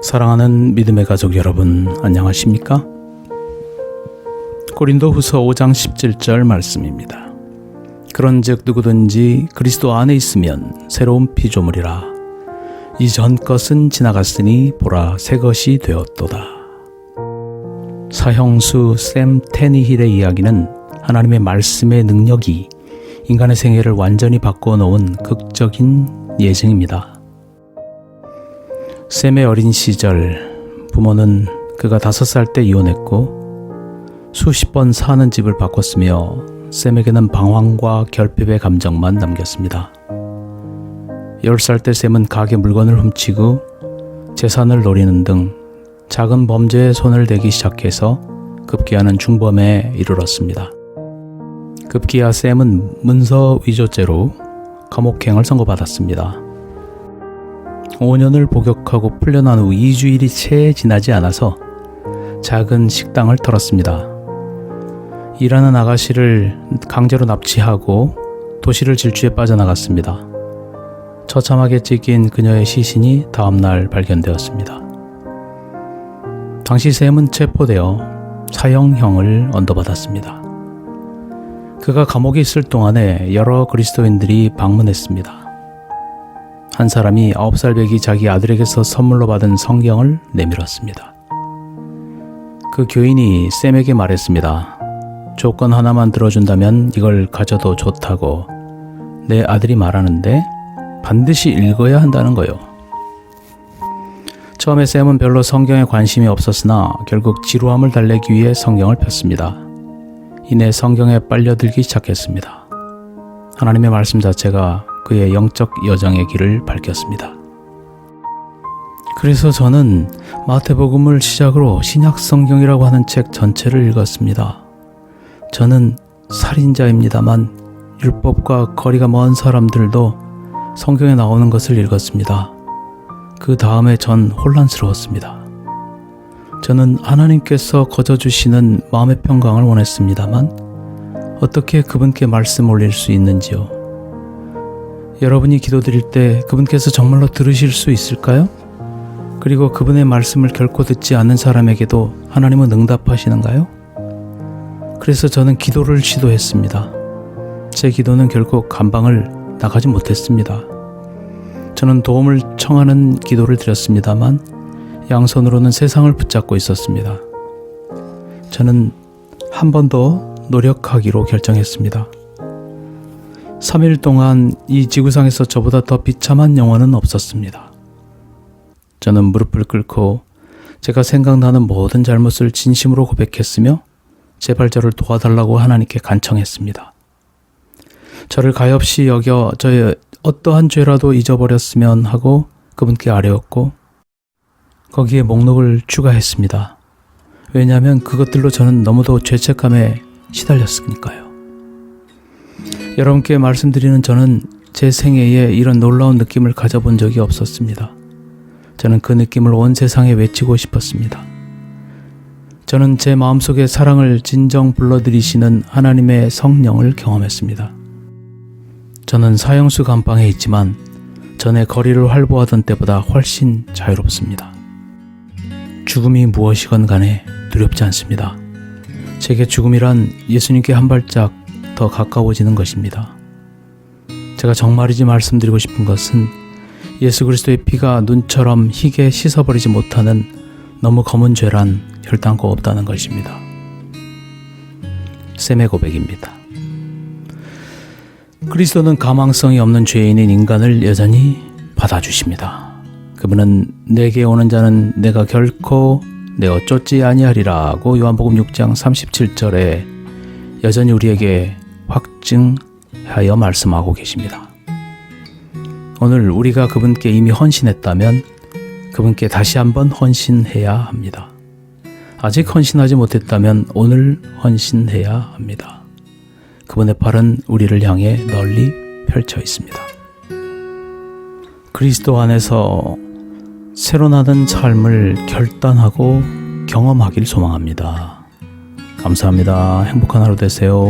사랑하는 믿음의 가족 여러분, 안녕하십니까? 고린도후서 5장 17절 말씀입니다. 그런즉 누구든지 그리스도 안에 있으면 새로운 피조물이라. 이전 것은 지나갔으니 보라 새 것이 되었도다. 사형수 샘 테니힐의 이야기는 하나님의 말씀의 능력이 인간의 생애를 완전히 바꿔놓은 극적인 예증입니다. 샘의 어린 시절, 부모는 그가 5살 때 이혼했고 수십 번 사는 집을 바꿨으며 샘에게는 방황과 결핍의 감정만 남겼습니다. 10살 때 샘은 가게 물건을 훔치고 재산을 노리는 등 작은 범죄에 손을 대기 시작해서 급기야는 중범에 이르렀습니다. 급기야 샘은 문서 위조죄로 감옥행을 선고받았습니다. 5년을 복역하고 풀려난 후 2주일이 채 지나지 않아서 작은 식당을 털었습니다. 일하는 아가씨를 강제로 납치하고 도시를 질주해 빠져나갔습니다. 처참하게 찢긴 그녀의 시신이 다음날 발견되었습니다. 당시 샘은 체포되어 사형형을 언도받았습니다. 그가 감옥에 있을 동안에 여러 그리스도인들이 방문했습니다. 한 사람이 9살 배기 자기 아들에게서 선물로 받은 성경을 내밀었습니다. 그 교인이 샘에게 말했습니다. 조건 하나만 들어준다면 이걸 가져도 좋다고. 내 아들이 말하는데 반드시 읽어야 한다는 거요. 처음에 샘은 별로 성경에 관심이 없었으나 결국 지루함을 달래기 위해 성경을 폈습니다. 이내 성경에 빨려들기 시작했습니다. 하나님의 말씀 자체가 그의 영적 여정의 길을 밝혔습니다. 그래서 저는 마태복음을 시작으로 신약 성경이라고 하는 책 전체를 읽었습니다. 저는 살인자입니다만 율법과 거리가 먼 사람들도 성경에 나오는 것을 읽었습니다. 그 다음에 전 혼란스러웠습니다. 저는 하나님께서 거저주시는 마음의 평강을 원했습니다만 어떻게 그분께 말씀 올릴 수 있는지요? 여러분이 기도드릴 때 그분께서 정말로 들으실 수 있을까요? 그리고 그분의 말씀을 결코 듣지 않는 사람에게도 하나님은 응답하시는가요? 그래서 저는 기도를 시도했습니다. 제 기도는 결국 감방을 나가지 못했습니다. 저는 도움을 청하는 기도를 드렸습니다만 양손으로는 세상을 붙잡고 있었습니다. 저는 한 번 더 노력하기로 결정했습니다. 3일 동안 이 지구상에서 저보다 더 비참한 영혼은 없었습니다. 저는 무릎을 꿇고 제가 생각나는 모든 잘못을 진심으로 고백했으며 제발 저를 도와달라고 하나님께 간청했습니다. 저를 가엾이 여겨 저의 어떠한 죄라도 잊어버렸으면 하고 그분께 아뢰었고 거기에 목록을 추가했습니다. 왜냐하면 그것들로 저는 너무도 죄책감에 시달렸으니까요. 여러분께 말씀드리는 저는 제 생애에 이런 놀라운 느낌을 가져본 적이 없었습니다. 저는 그 느낌을 온 세상에 외치고 싶었습니다. 저는 제 마음속에 사랑을 진정 불러들이시는 하나님의 성령을 경험했습니다. 저는 사형수 감방에 있지만 전에 거리를 활보하던 때보다 훨씬 자유롭습니다. 죽음이 무엇이건 간에 두렵지 않습니다. 제게 죽음이란 예수님께 한 발짝 더 가까워지는 것입니다. 제가 정말이지 말씀드리고 싶은 것은 예수 그리스도의 피가 눈처럼 희게 씻어버리지 못하는 너무 검은 죄란 결단코 없다는 것입니다. 샘의 고백입니다. 그리스도는 가망성이 없는 죄인인 인간을 여전히 받아주십니다. 그분은 내게 오는 자는 내가 결코 내어 쫓지 아니하리라고 요한복음 6장 37절에 여전히 우리에게 확증하여 말씀하고 계십니다. 오늘 우리가 그분께 이미 헌신했다면 그분께 다시 한번 헌신해야 합니다. 아직 헌신하지 못했다면 오늘 헌신해야 합니다. 그분의 팔은 우리를 향해 널리 펼쳐 있습니다. 그리스도 안에서 새로 나는 삶을 결단하고 경험하길 소망합니다. 감사합니다. 행복한 하루 되세요.